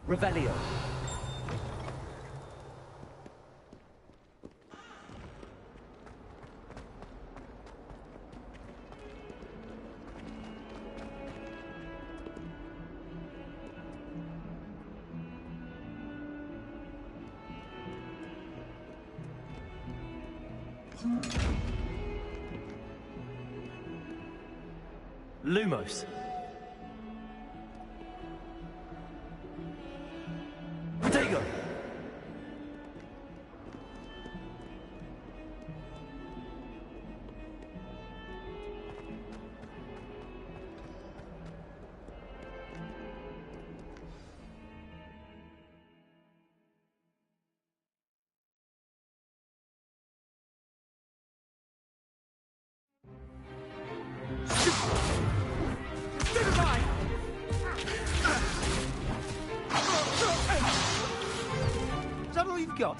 Revelio. Lumos. Protego. Is that all you've got?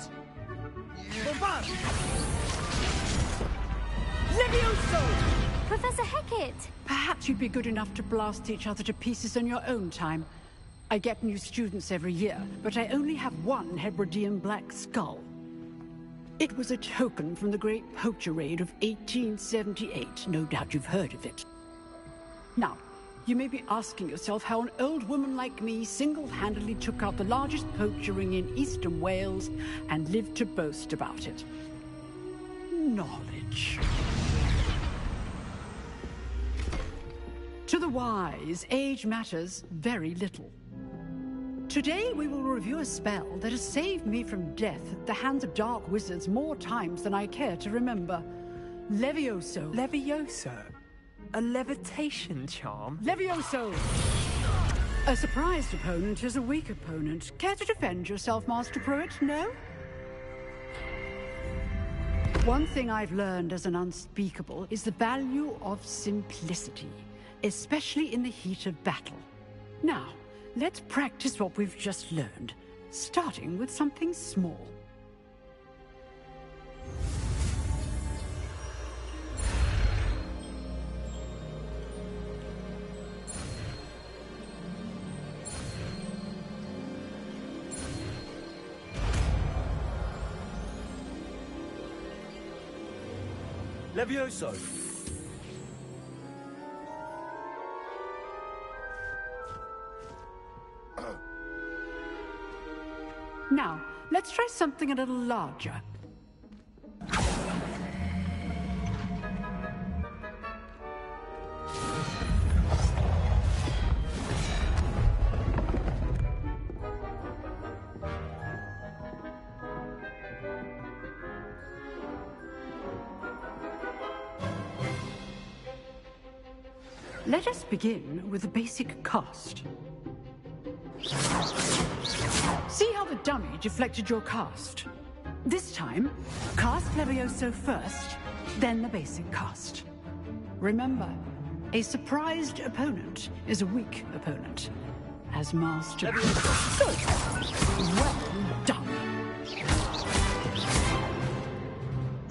Levioso! Professor Hecat! Perhaps you'd be good enough to blast each other to pieces in your own time. I get new students every year, but I only have one Hebridean black skull. It was a token from the Great Poacher Raid of 1878. No doubt you've heard of it. Now, you may be asking yourself how an old woman like me single-handedly took out the largest poacher ring in eastern Wales and lived to boast about it. Knowledge. To the wise, age matters very little. Today we will review a spell that has saved me from death at the hands of dark wizards more times than I care to remember. Levioso. Levioso? A levitation charm? Levioso! A surprised opponent is a weak opponent. Care to defend yourself, Master Pruitt? No? One thing I've learned as an unspeakable is the value of simplicity, especially in the heat of battle. Now, let's practice what we've just learned, starting with something small. Levioso. Now, let's try something a little larger. Let us begin with the basic cast. See how the dummy deflected your cast? This time, cast Levioso first, then the basic cast. Remember, a surprised opponent is a weak opponent. As Master... Good! Well done!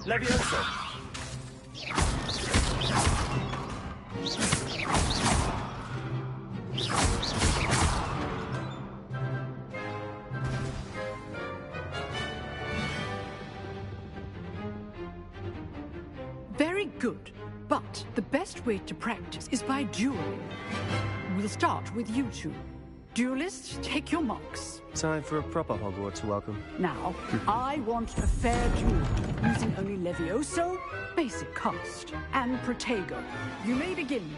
Levioso. Very good, but the best way to practice is by dueling. We'll start with you two. Duelists, take your marks. Time for a proper Hogwarts welcome. Now, I want a fair duel, using only Levioso, basic cast, and Protego. You may begin.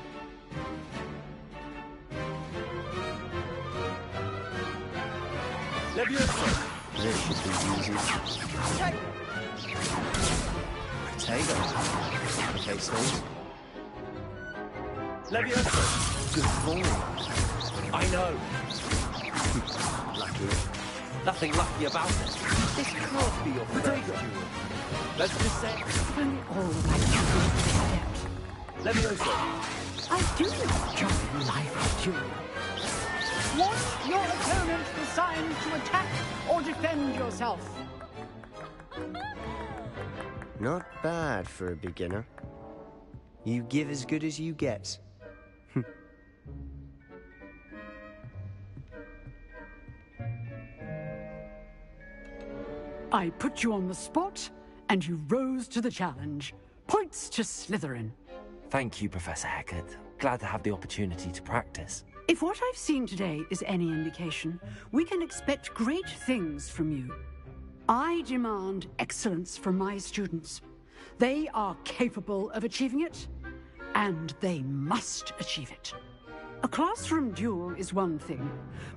Levioso. This should be easy. Potato. Okay, Stones. Levioso. Good falling. I know. Lucky. Nothing lucky about it. This can't be your first duel. Let's just say... Only all my children Levioso. I do enjoy life duel. Want your opponent assigned to attack or defend yourself? Not bad for a beginner. You give as good as you get. I put you on the spot, and you rose to the challenge. Points to Slytherin. Thank you, Professor Hecat. Glad to have the opportunity to practice. If what I've seen today is any indication, we can expect great things from you. I demand excellence from my students. They are capable of achieving it, and they must achieve it. A classroom duel is one thing,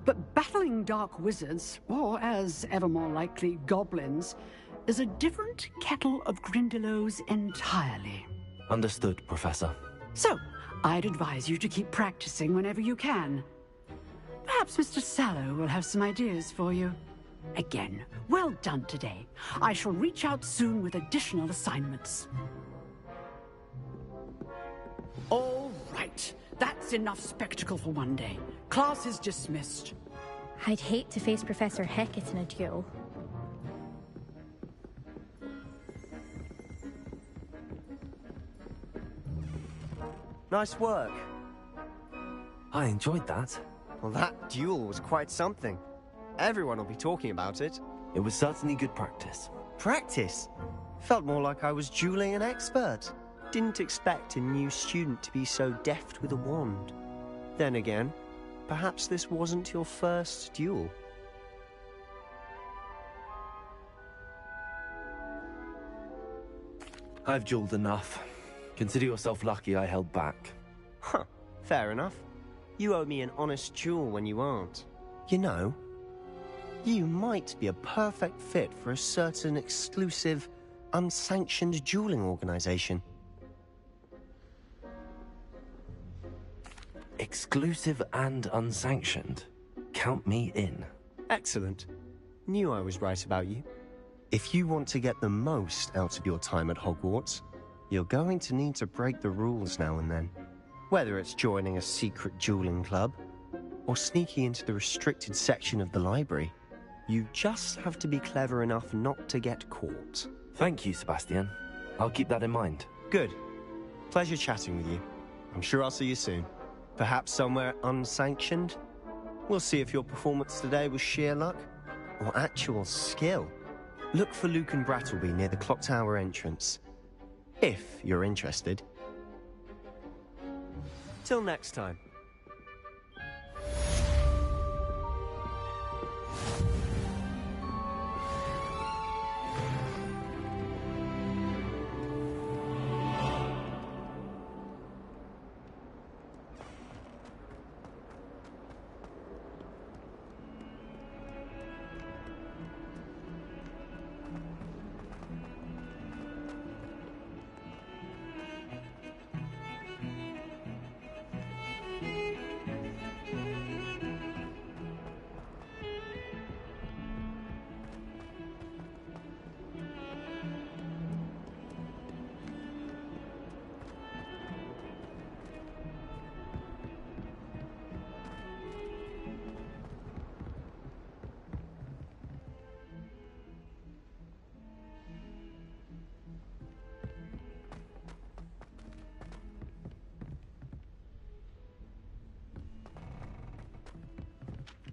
but battling dark wizards, or as ever more likely, goblins, is a different kettle of Grindylows entirely. Understood, Professor. So, I'd advise you to keep practicing whenever you can. Perhaps Mr. Sallow will have some ideas for you. Again, well done today. I shall reach out soon with additional assignments. All right. That's enough spectacle for one day. Class is dismissed. I'd hate to face Professor Hecat in a duel. Nice work. I enjoyed that. Well, that duel was quite something. Everyone will be talking about it. It was certainly good practice. Practice? Felt more like I was dueling an expert. Didn't expect a new student to be so deft with a wand. Then again, perhaps this wasn't your first duel. I've dueled enough. Consider yourself lucky I held back. Huh, fair enough. You owe me an honest duel when you aren't. You know, you might be a perfect fit for a certain exclusive, unsanctioned dueling organization. Exclusive and unsanctioned. Count me in. Excellent. Knew I was right about you. If you want to get the most out of your time at Hogwarts, you're going to need to break the rules now and then. Whether it's joining a secret dueling club, or sneaking into the restricted section of the library, you just have to be clever enough not to get caught. Thank you, Sebastian. I'll keep that in mind. Good. Pleasure chatting with you. I'm sure I'll see you soon. Perhaps somewhere unsanctioned? We'll see if your performance today was sheer luck, or actual skill. Look for Luke and Brattleby near the clock tower entrance. If you're interested. Till next time.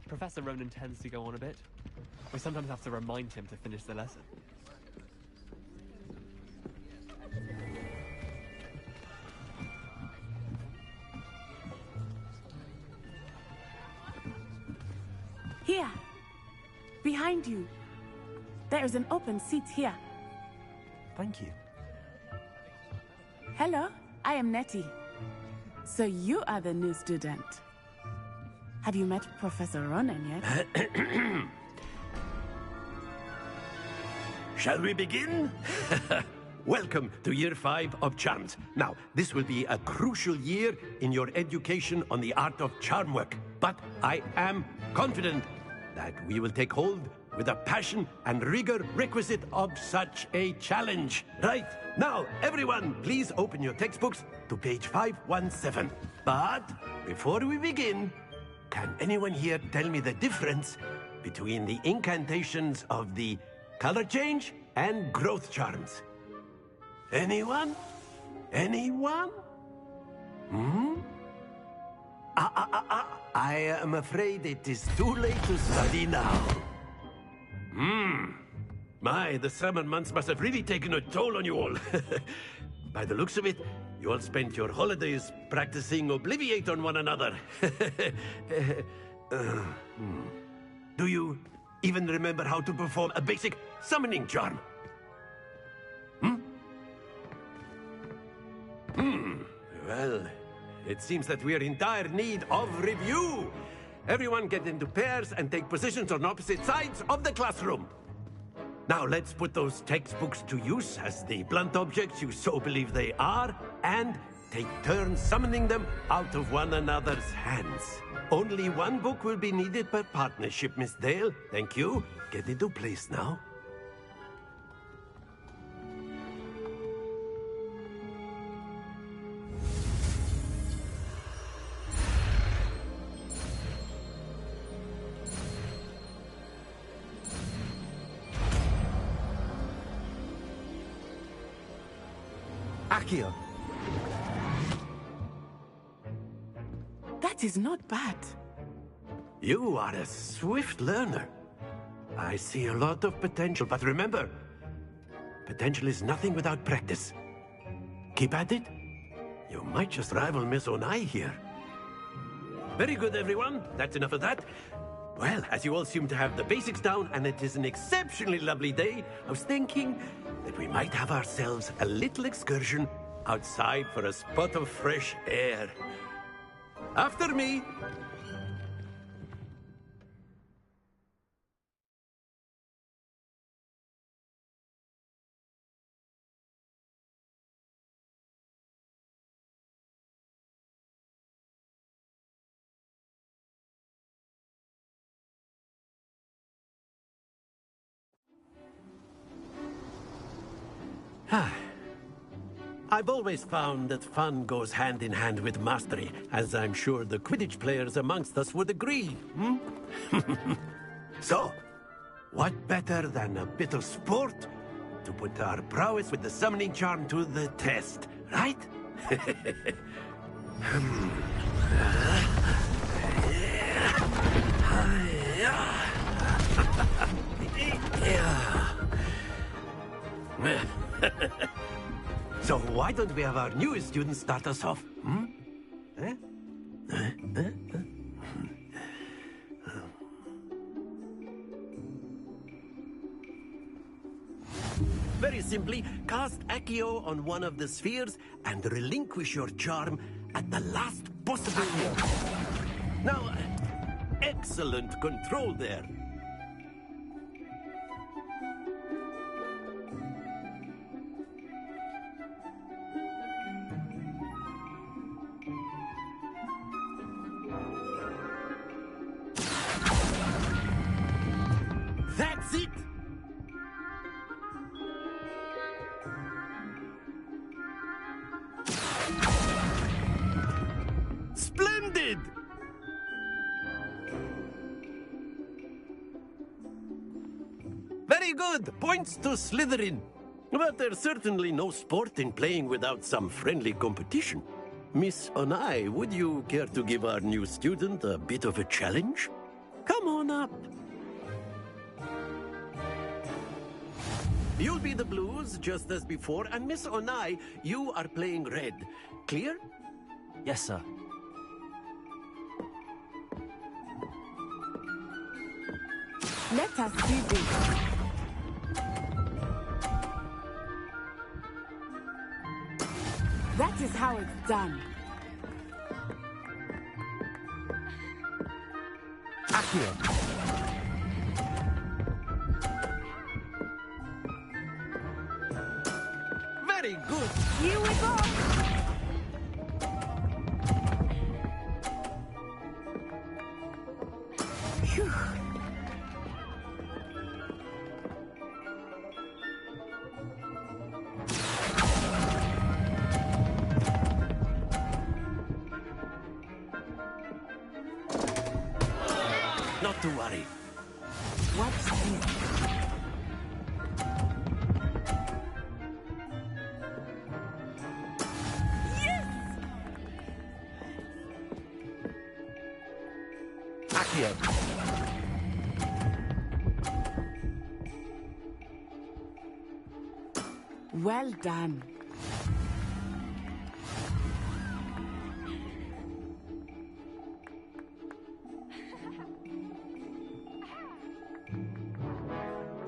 Professor Ronan tends to go on a bit. We sometimes have to remind him to finish the lesson. Here! Behind you! There is an open seat here. Thank you. Hello, I am Nettie. So you are the new student. Have you met Professor Ronan yet? Shall we begin? Welcome to Year 5 of Charms. Now, this will be a crucial year in your education on the art of charm work. But I am confident that we will take hold with the passion and rigor requisite of such a challenge. Right, now, everyone, please open your textbooks to page 517. But before we begin, can anyone here tell me the difference between the incantations of the color change and growth charms? Anyone? Anyone? I am afraid it is too late to study now. My, the summer months must have really taken a toll on you all. By the looks of it, you all spent your holidays practicing Obliviate on one another. Do you even remember how to perform a basic summoning charm? Well, it seems that we are in dire need of review. Everyone get into pairs and take positions on opposite sides of the classroom. Now let's put those textbooks to use as the blunt objects you so believe they are, and take turns summoning them out of one another's hands. Only one book will be needed per partnership, Miss Dale. Thank you. Get into place now. Accio. That is not bad. You are a swift learner. I see a lot of potential, but remember, potential is nothing without practice. Keep at it. You might just rival Miss Onai here. Very good, everyone. That's enough of that. Well, as you all seem to have the basics down, and it is an exceptionally lovely day, I was thinking that we might have ourselves a little excursion outside for a spot of fresh air. After me. I've always found that fun goes hand in hand with mastery, as I'm sure the Quidditch players amongst us would agree. So, what better than a bit of sport to put our prowess with the summoning charm to the test, right? So why don't we have our newest student start us off? Very simply, cast Accio on one of the spheres and relinquish your charm at the last possible moment. Now, excellent control there. That's it! Splendid! Very good! Points to Slytherin. But there's certainly no sport in playing without some friendly competition. Miss Onai, would you care to give our new student a bit of a challenge? Come on up. You'll be the blues, just as before, and Miss Onai, you are playing red. Clear? Yes, sir. Let us do this. That is how it's done. Accio. Very good. Here we go. Phew. Not to worry. What's this? Accio. Well done.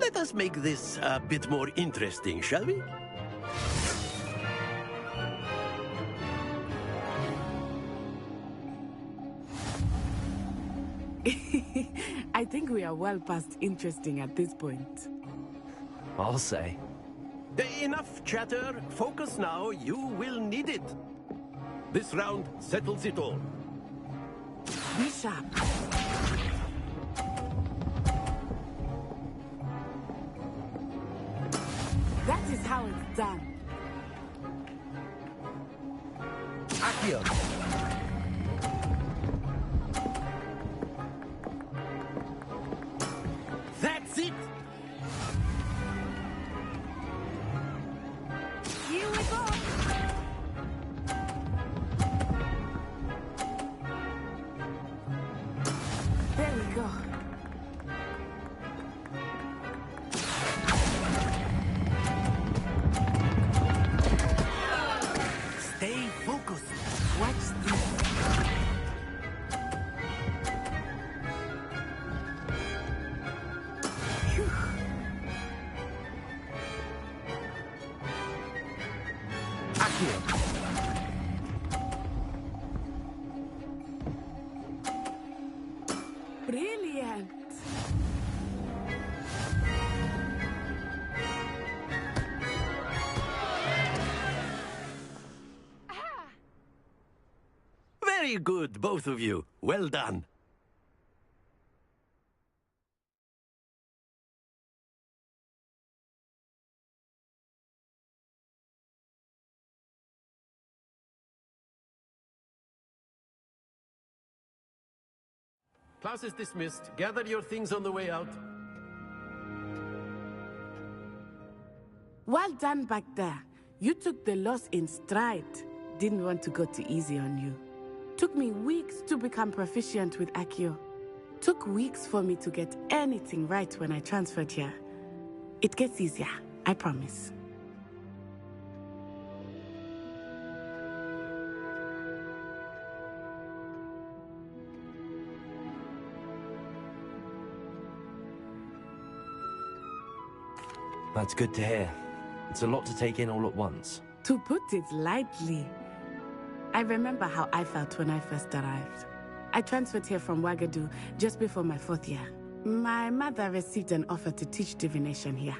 Let us make this a bit more interesting, shall we? I think we are well past interesting at this point. I'll say. Enough chatter. Focus now. You will need it. This round settles it all. Be sharp. That is how it's done. Accio! That's it! Here we go! There we go. Stay focused. Watch this. Phew. Accio! Brilliant. Very good, both of you. Well done. Class is dismissed. Gather your things on the way out. Well done back there. You took the loss in stride. Didn't want to go too easy on you. Took me weeks to become proficient with Accio. Took weeks for me to get anything right when I transferred here. It gets easier, I promise. That's good to hear. It's a lot to take in all at once. To put it lightly, I remember how I felt when I first arrived. I transferred here from Ouagadougou just before my 4th year. My mother received an offer to teach divination here.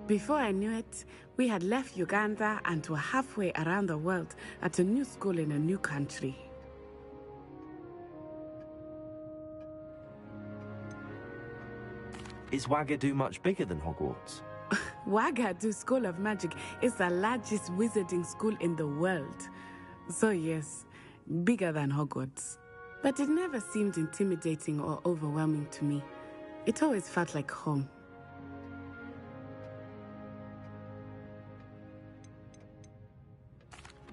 Before I knew it, we had left Uganda and were halfway around the world at a new school in a new country. Is Ouagadougou much bigger than Hogwarts? Ouagadougou School of Magic is the largest wizarding school in the world. So yes, bigger than Hogwarts. But it never seemed intimidating or overwhelming to me. It always felt like home.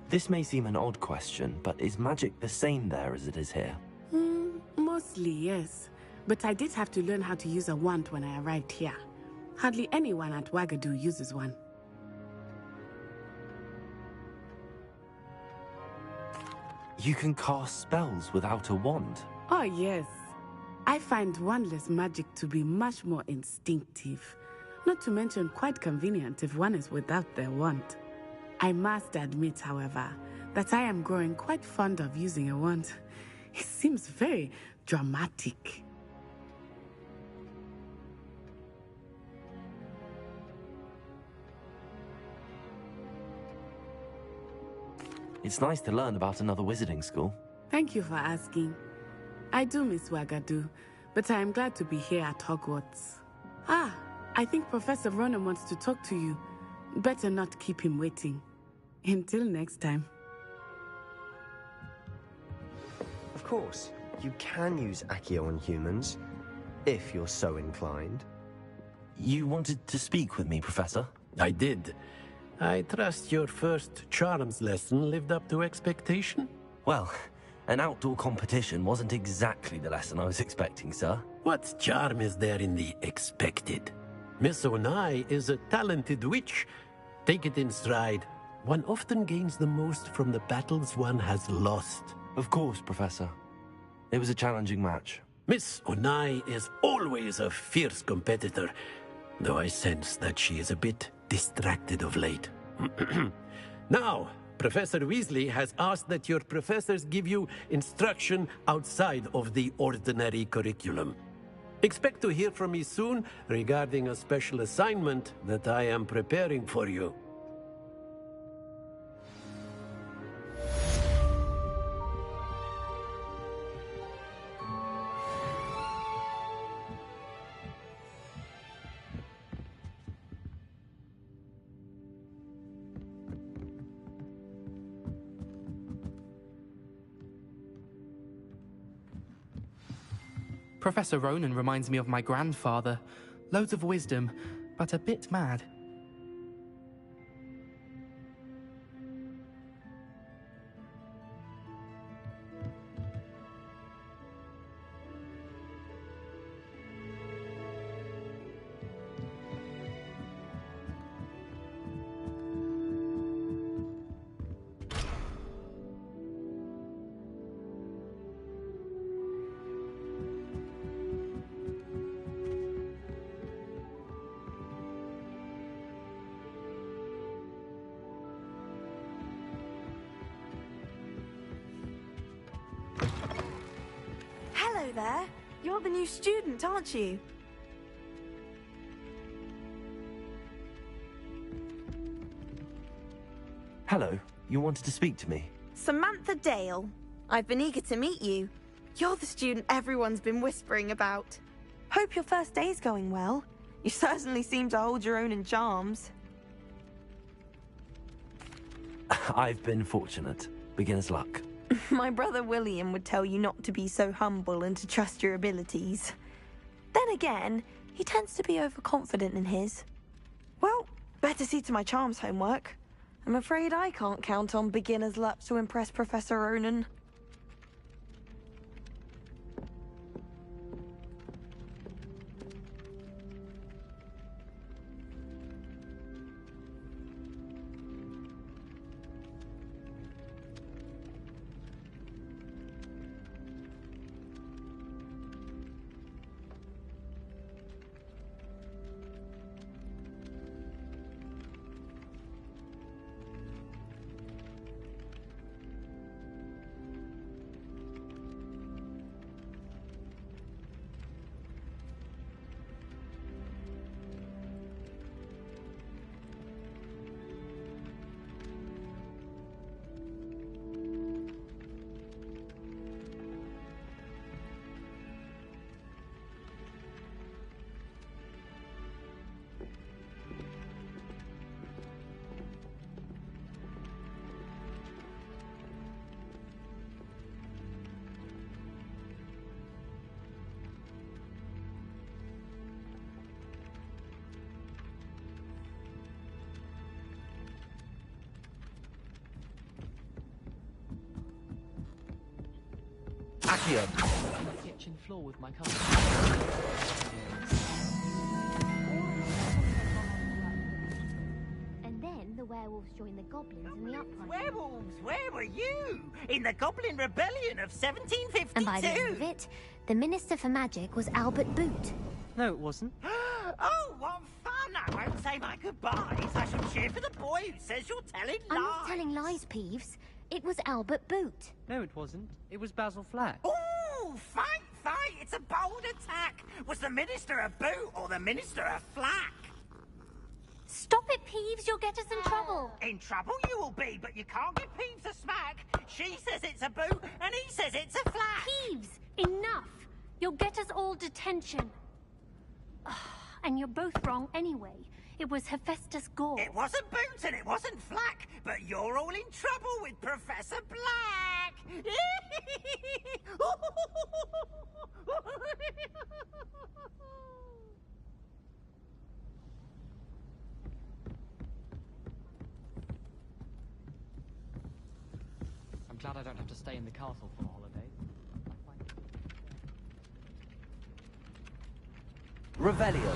This may seem an odd question, but is magic the same there as it is here? Mostly, yes. But I did have to learn how to use a wand when I arrived here. Hardly anyone at Ouagadougou uses one. You can cast spells without a wand? Oh, yes. I find wandless magic to be much more instinctive. Not to mention quite convenient if one is without their wand. I must admit, however, that I am growing quite fond of using a wand. It seems very dramatic. It's nice to learn about another wizarding school. Thank you for asking. I do miss Ouagadougou, but I am glad to be here at Hogwarts. I think Professor Ronan wants to talk to you. Better not keep him waiting. Until next time. Of course, you can use Accio on humans, if you're so inclined. You wanted to speak with me, Professor? I did. I trust your first charms lesson lived up to expectation? Well, an outdoor competition wasn't exactly the lesson I was expecting, sir. What charm is there in the expected? Miss Onai is a talented witch, Take it in stride. One often gains the most from the battles one has lost. Of course, Professor. It was a challenging match. Miss Onai is always a fierce competitor, though I sense that she is a bit distracted of late. Now, Professor Weasley has asked that your professors give you instruction outside of the ordinary curriculum. Expect to hear from me soon regarding a special assignment that I am preparing for you. Professor Ronan reminds me of my grandfather. Loads of wisdom, but a bit mad. Hello there. You're the new student, aren't you? Hello, you wanted to speak to me? Samantha Dale. I've been eager to meet you. You're the student everyone's been whispering about. Hope your first day's going well. You certainly seem to hold your own in charms. I've been fortunate. Beginner's luck. My brother William would tell you not to be so humble and to trust your abilities. Then again, he tends to be overconfident in his. Well, better see to my charms homework. I'm afraid I can't count on beginner's luck to impress Professor Ronan. Accio! Kitchen floor with my car. And then the werewolves joined the goblins in the uprising. Werewolves, where were you? In the Goblin Rebellion of 1752? And by the end of it, the Minister for Magic was Albert Boot. No, it wasn't. Oh, what fun! I won't say my goodbyes. I shall cheer for the boy who says you're telling lies. I'm not telling lies, Peeves. It was Albert Boot. No, it wasn't. It was Basil Flack. Ooh, fight! It's a bold attack. Was the Minister a boot or the Minister a flack? Stop it, Peeves. You'll get us in trouble. In trouble you will be, but you can't give Peeves a smack. She says it's a boot, and he says it's a flack. Peeves, enough. You'll get us all detention. And you're both wrong anyway. It was Hephaestus Gore. It wasn't boot and it wasn't flack, but you're all in trouble with Professor Black. I'm glad I don't have to stay in the castle for the holidays. Revelio.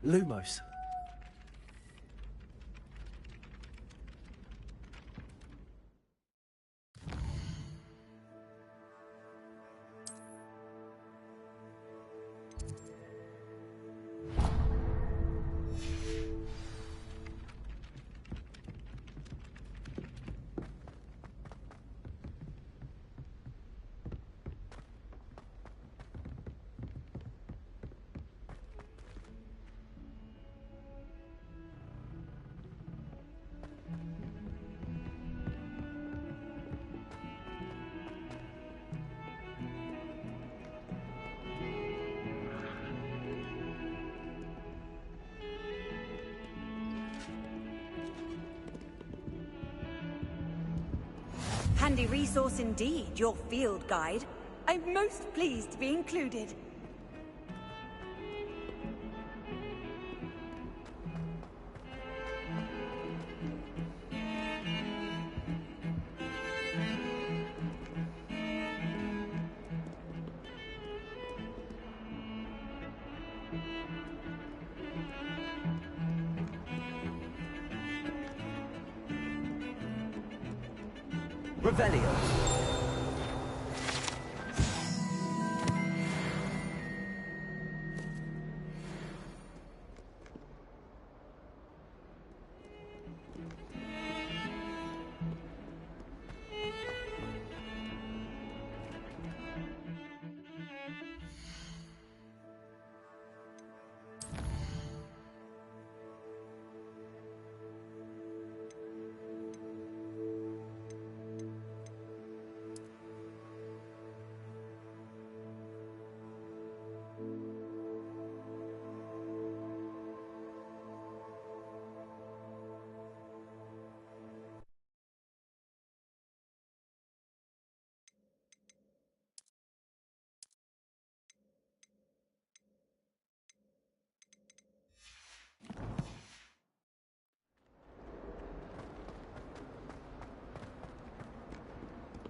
Lumos. Handy resource indeed, your field guide. I'm most pleased to be included. Revelio.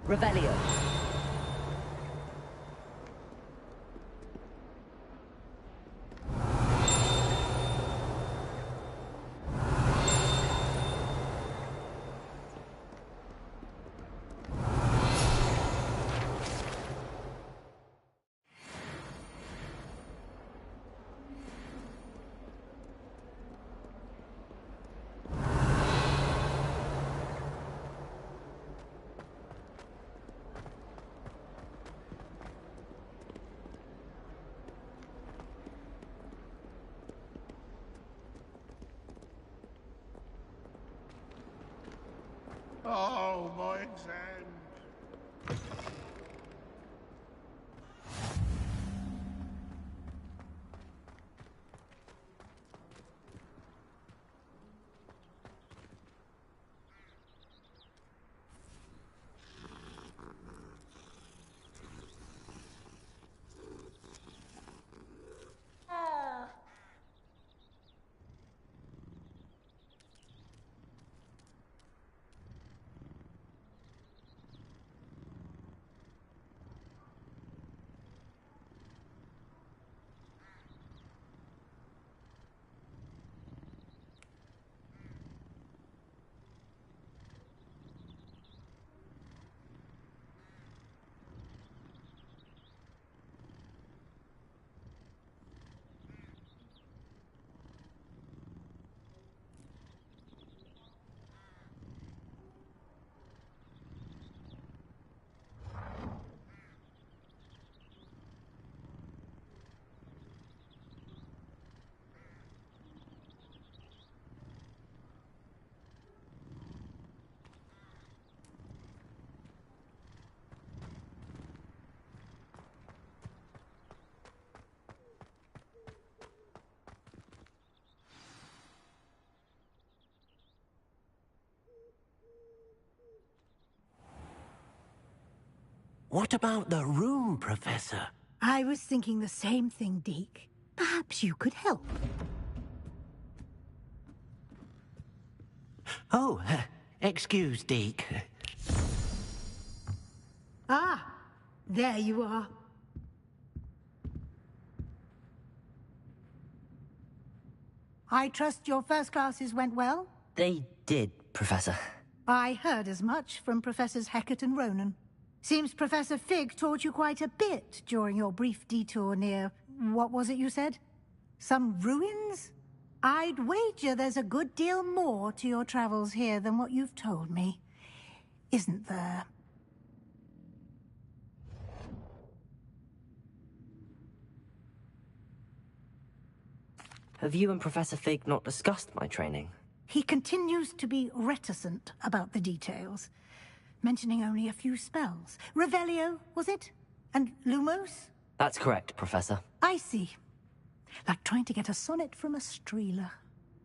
Revelio. Oh, my exam. What about the room, Professor? I was thinking the same thing, Deke. Perhaps you could help. Oh, excuse, Deke. Ah, there you are. I trust your first classes went well? They did, Professor. I heard as much from Professors Hecat and Ronan. Seems Professor Fig taught you quite a bit during your brief detour near... what was it you said? Some ruins? I'd wager there's a good deal more to your travels here than what you've told me. Isn't there? Have you and Professor Fig not discussed my training? He continues to be reticent about the details, mentioning only a few spells. Revelio, was it? And Lumos? That's correct, Professor. I see. Like trying to get a sonnet from a streeler.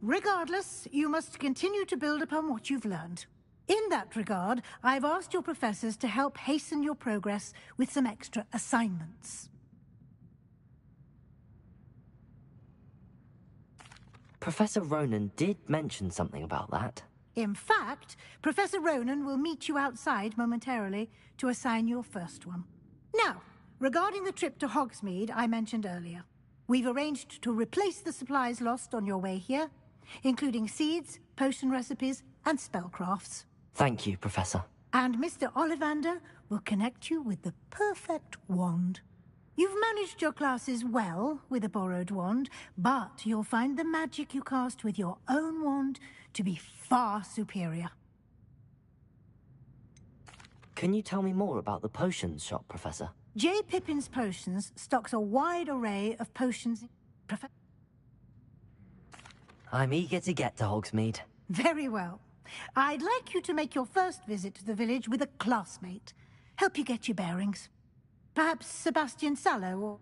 Regardless, you must continue to build upon what you've learned. In that regard, I've asked your professors to help hasten your progress with some extra assignments. Professor Ronan did mention something about that. In fact, Professor Ronan will meet you outside momentarily to assign your first one. Now, regarding the trip to Hogsmeade I mentioned earlier, we've arranged to replace the supplies lost on your way here, including seeds, potion recipes, and spellcrafts. Thank you, Professor. And Mr. Ollivander will connect you with the perfect wand. You've managed your classes well with a borrowed wand, but you'll find the magic you cast with your own wand to be far superior. Can you tell me more about the potions shop, Professor? J. Pippin's Potions stocks a wide array of potions... I'm eager to get to Hogsmeade. Very well. I'd like you to make your first visit to the village with a classmate. Help you get your bearings. Perhaps Sebastian Sallow or...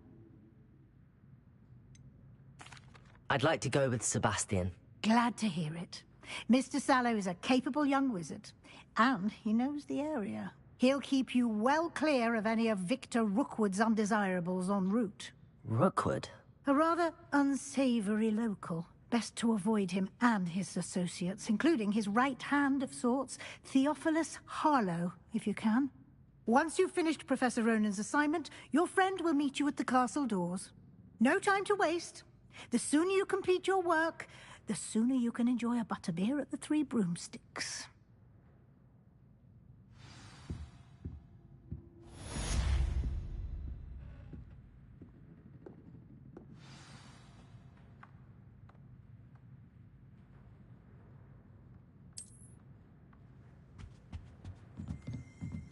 I'd like to go with Sebastian. Glad to hear it. Mr. Sallow is a capable young wizard, and he knows the area. He'll keep you well clear of any of Victor Rookwood's undesirables en route. Rookwood? A rather unsavory local. Best to avoid him and his associates, including his right hand of sorts, Theophilus Harlow, if you can. Once you've finished Professor Ronan's assignment, your friend will meet you at the castle doors. No time to waste. The sooner you complete your work, the sooner you can enjoy a butterbeer at the Three Broomsticks.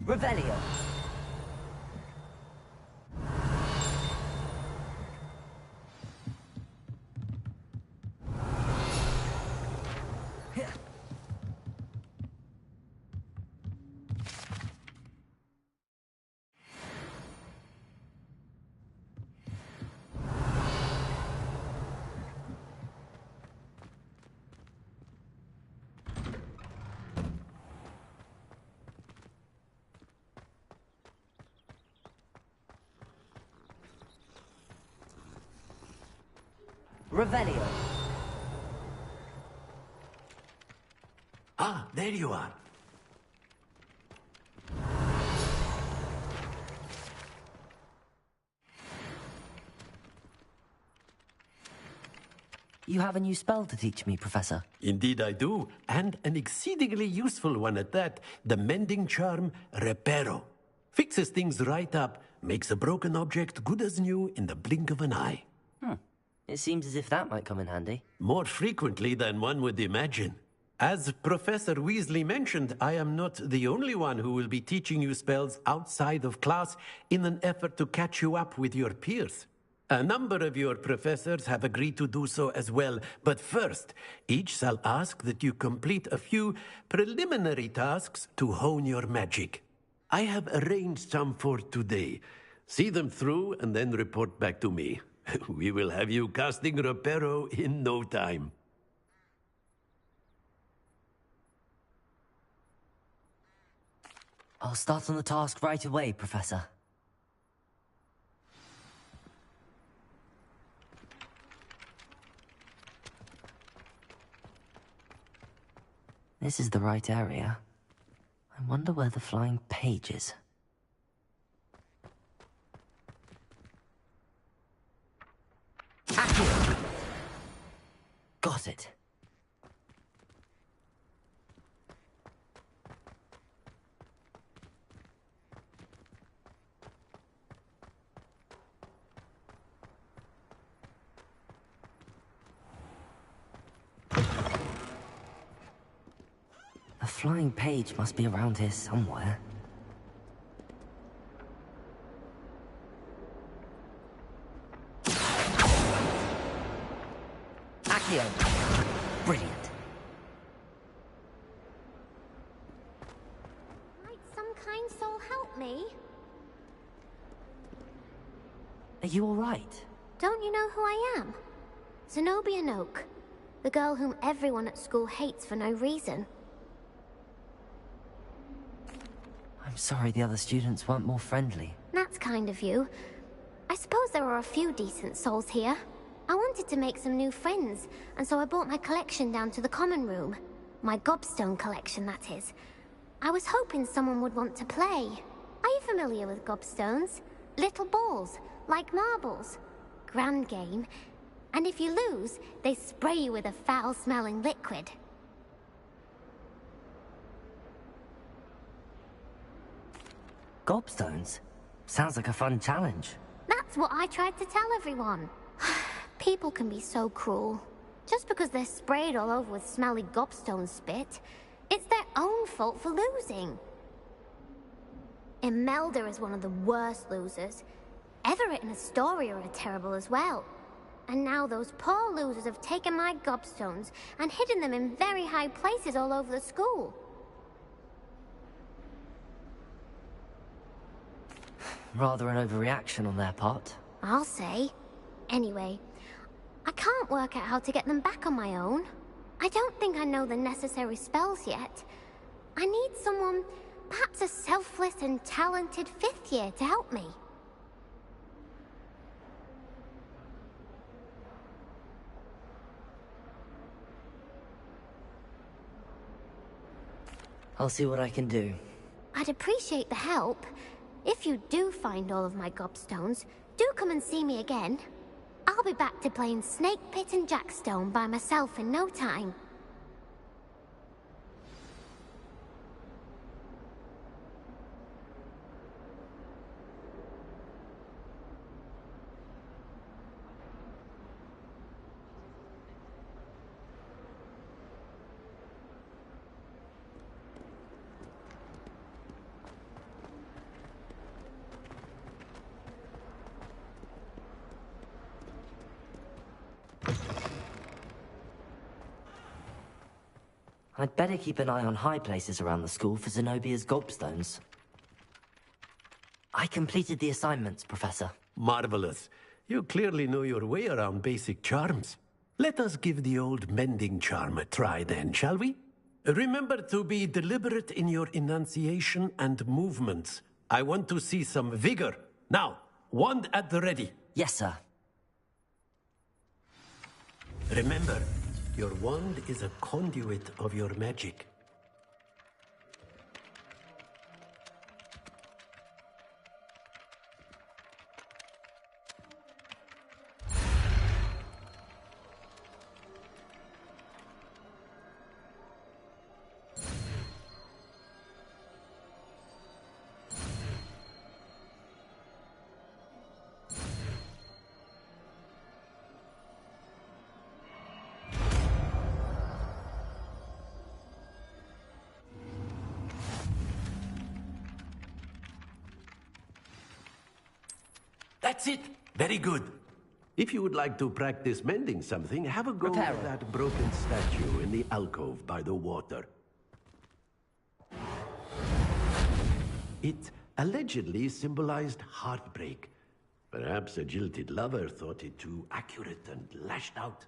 Revelio. Revelio. Ah, there you are. You have a new spell to teach me, Professor. Indeed I do, and an exceedingly useful one at that. The mending charm, Reparo. Fixes things right up, makes a broken object good as new in the blink of an eye. It seems as if that might come in handy. More frequently than one would imagine. As Professor Weasley mentioned, I am not the only one who will be teaching you spells outside of class in an effort to catch you up with your peers. A number of your professors have agreed to do so as well, but first, each shall ask that you complete a few preliminary tasks to hone your magic. I have arranged some for today. See them through and then report back to me. We will have you casting Reparo in no time. I'll start on the task right away, Professor. This is the right area. I wonder where the flying page is. Got Got it. A flying page must be around here somewhere. Accio! Brilliant. Might some kind soul help me? Are you alright? Don't you know who I am? Zenobia Noak. The girl whom everyone at school hates for no reason. I'm sorry the other students weren't more friendly. That's kind of you. I suppose there are a few decent souls here. I wanted to make some new friends, and so I brought my collection down to the common room. My gobstone collection, that is. I was hoping someone would want to play. Are you familiar with gobstones? Little balls, like marbles. Grand game. And if you lose, they spray you with a foul-smelling liquid. Gobstones? Sounds like a fun challenge. That's what I tried to tell everyone. People can be so cruel. Just because they're sprayed all over with smelly gobstone spit, it's their own fault for losing. Imelda is one of the worst losers. Everett and Astoria are terrible as well. And now those poor losers have taken my gobstones and hidden them in very high places all over the school. Rather an overreaction on their part. I'll say. Anyway, I can't work out how to get them back on my own. I don't think I know the necessary spells yet. I need someone, perhaps a selfless and talented 5th year to help me. I'll see what I can do. I'd appreciate the help. If you do find all of my gobstones, do come and see me again. I'll be back to playing Snake Pit and Jackstone by myself in no time. I'd better keep an eye on high places around the school for Zenobia's gobstones. I completed the assignments, Professor. Marvelous. You clearly know your way around basic charms. Let us give the old mending charm a try then, shall we? Remember to be deliberate in your enunciation and movements. I want to see some vigor. Now, wand at the ready. Yes, sir. Remember, your wand is a conduit of your magic. That's it. Very good. If you would like to practice mending something, have a go at that broken statue in the alcove by the water. It allegedly symbolized heartbreak. Perhaps a jilted lover thought it too accurate and lashed out.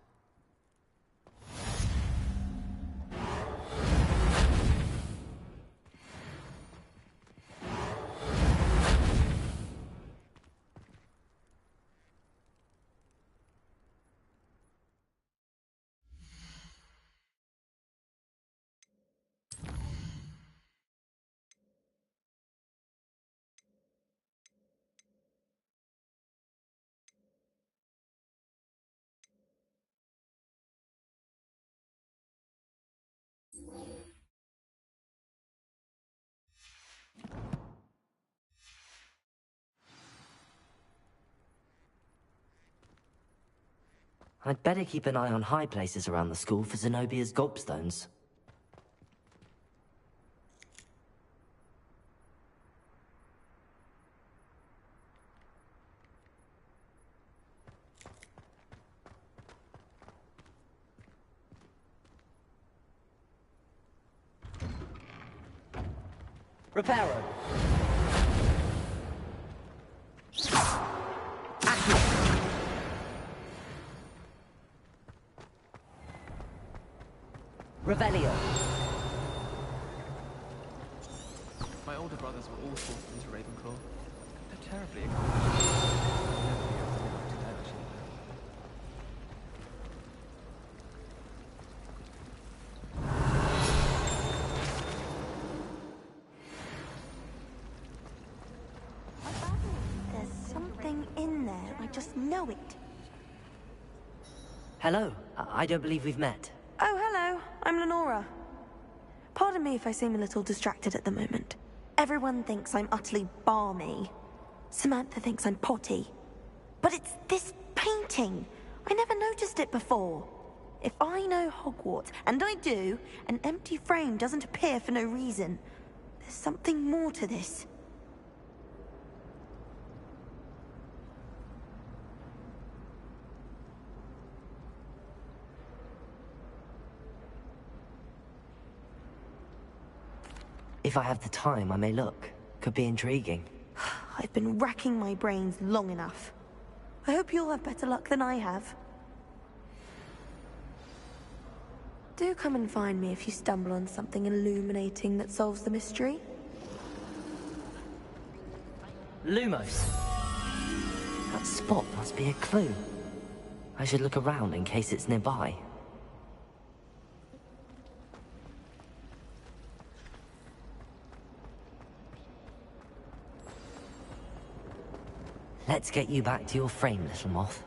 I'd better keep an eye on high places around the school for Zenobia's gobstones. Reparo. Revelio. My older brothers were all forced into Ravenclaw. They're terribly accomplished. There's something in there. I just know it. Hello. I don't believe we've met. Oh, hello. I'm Lenora. Pardon me if I seem a little distracted at the moment. Everyone thinks I'm utterly balmy. Samantha thinks I'm potty. But it's this painting. I never noticed it before. If I know Hogwarts, and I do, an empty frame doesn't appear for no reason. There's something more to this. If I have the time, I may look. Could be intriguing. I've been racking my brains long enough. I hope you'll have better luck than I have. Do come and find me if you stumble on something illuminating that solves the mystery. Lumos. That spot must be a clue. I should look around in case it's nearby. Let's get you back to your frame, little moth.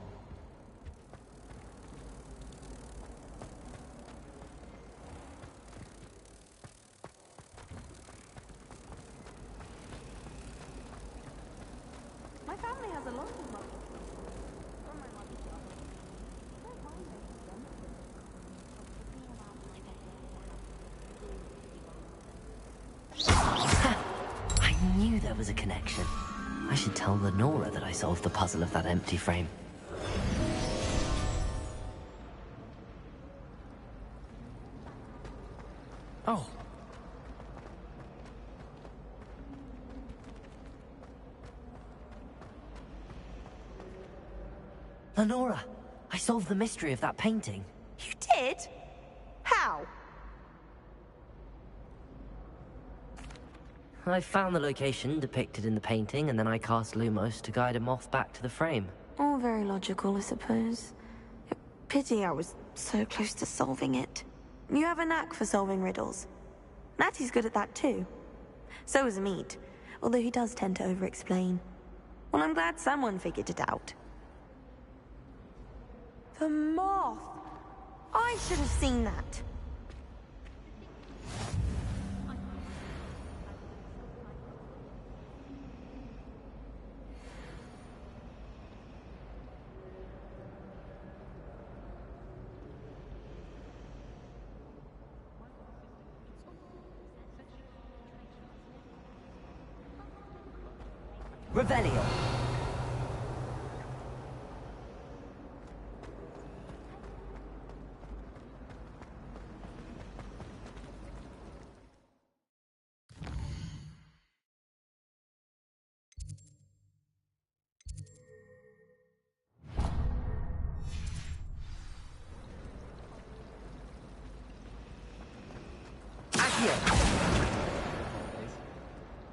My family has a lot of money. I knew there was a connection. I should tell Lenora that I solved the puzzle of that empty frame. Oh. Lenora, I solved the mystery of that painting. You did? How? I found the location depicted in the painting, and then I cast Lumos to guide a moth back to the frame. All very logical, I suppose. Pity I was so close to solving it. You have a knack for solving riddles. Natty's good at that too. So is Amit, although he does tend to over-explain. Well, I'm glad someone figured it out. The moth! I should have seen that. Revelio.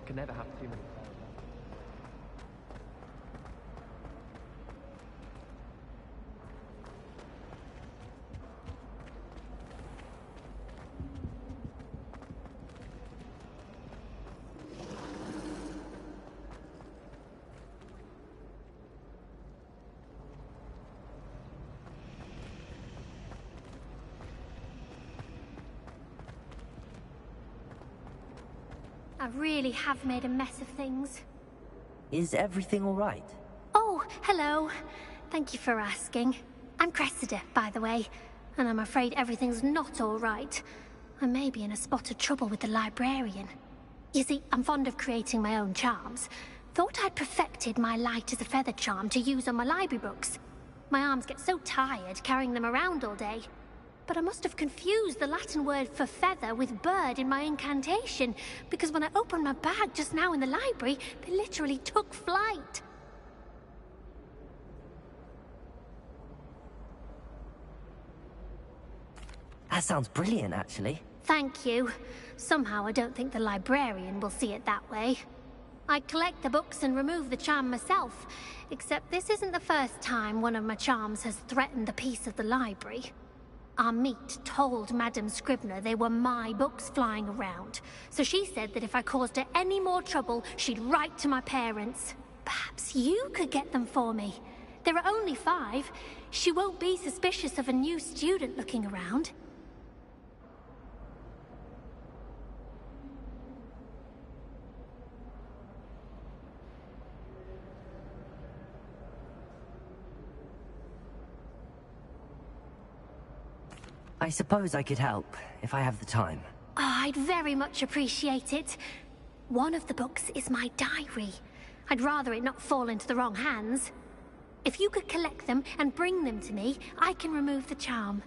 Can never have too many. I really have made a mess of things. Is everything all right? Oh, hello. Thank you for asking. I'm Cressida, by the way, and I'm afraid everything's not all right. I may be in a spot of trouble with the librarian. You see, I'm fond of creating my own charms. Thought I'd perfected my light as a feather charm to use on my library books. My arms get so tired carrying them around all day. But I must have confused the Latin word for feather with bird in my incantation, because when I opened my bag just now in the library, they literally took flight. That sounds brilliant, actually. Thank you. Somehow I don't think the librarian will see it that way. I collect the books and remove the charm myself, except this isn't the first time one of my charms has threatened the peace of the library. Our meet told Madame Scribner they were my books flying around, so she said that if I caused her any more trouble, she'd write to my parents. Perhaps you could get them for me. There are only 5. She won't be suspicious of a new student looking around. I suppose I could help, if I have the time. Oh, I'd very much appreciate it. One of the books is my diary. I'd rather it not fall into the wrong hands. If you could collect them and bring them to me, I can remove the charm.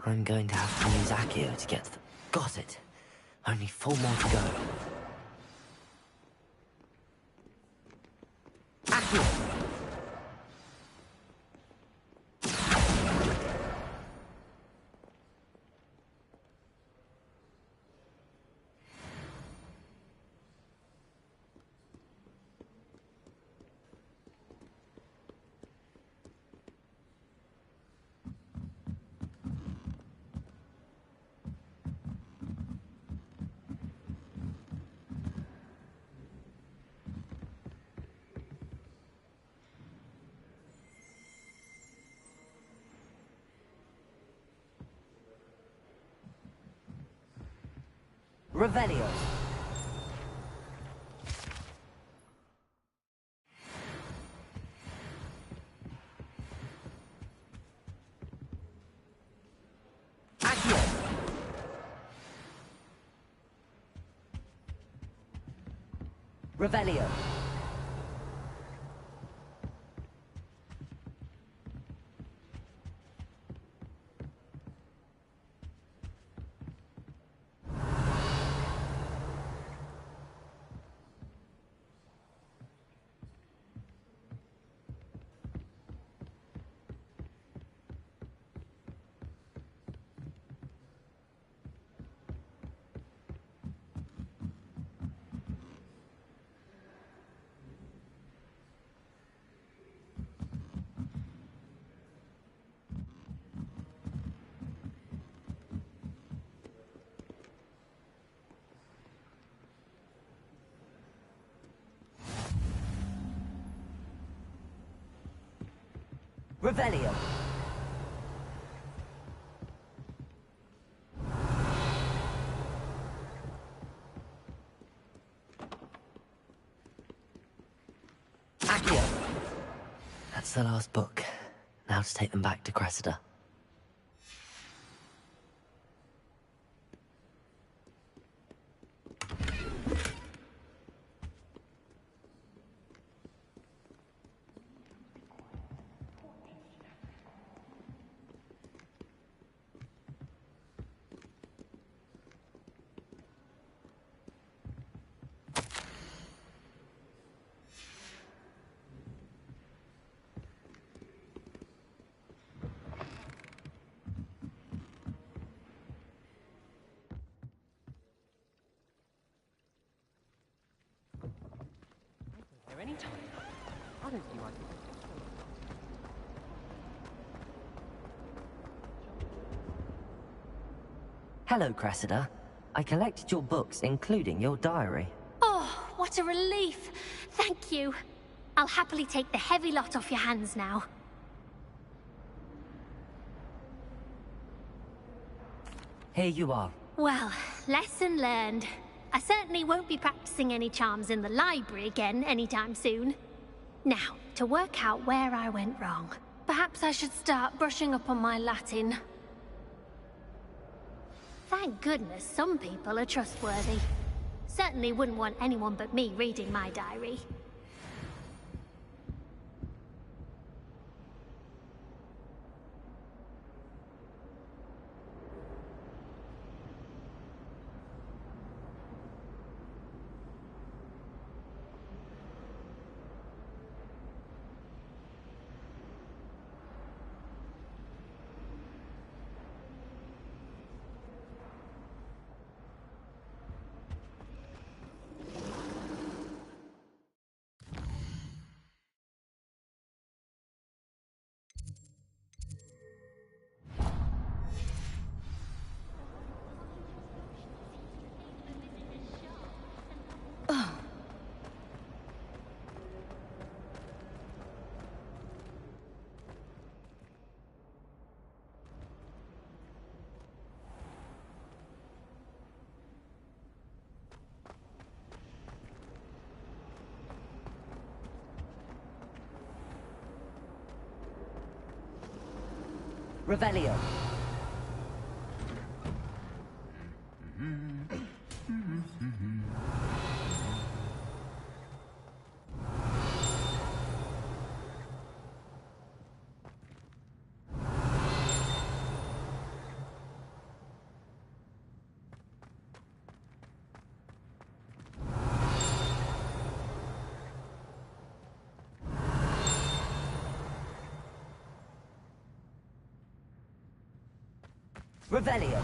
I'm going to have to use Accio to get to them. Got it. Only 4 more to go. Accio! Revelio. Accio. Revelio. Revelio. Accio. That's the last book. Now to take them back to Cressida. Anytime. I don't see why. Hello, Cressida. I collected your books, including your diary. Oh, what a relief. Thank you. I'll happily take the heavy lot off your hands now. Here you are. Well, lesson learned. I certainly won't be practicing any charms in the library again anytime soon. Now, to work out where I went wrong. Perhaps I should start brushing up on my Latin. Thank goodness some people are trustworthy. Certainly wouldn't want anyone but me reading my diary. Revelio. Revelio.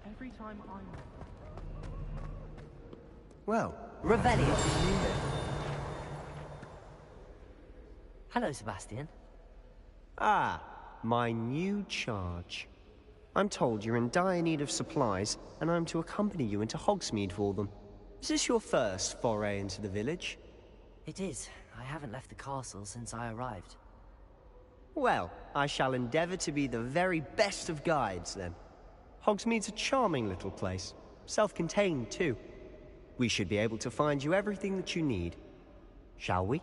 Every time I'm... Well, Revelio. Hello, Sebastian. Ah, my new charge. I'm told you're in dire need of supplies, and I'm to accompany you into Hogsmeade for them. Is this your first foray into the village? It is. I haven't left the castle since I arrived. Well, I shall endeavor to be the very best of guides, then. Hogsmeade's a charming little place. Self-contained, too. We should be able to find you everything that you need. Shall we?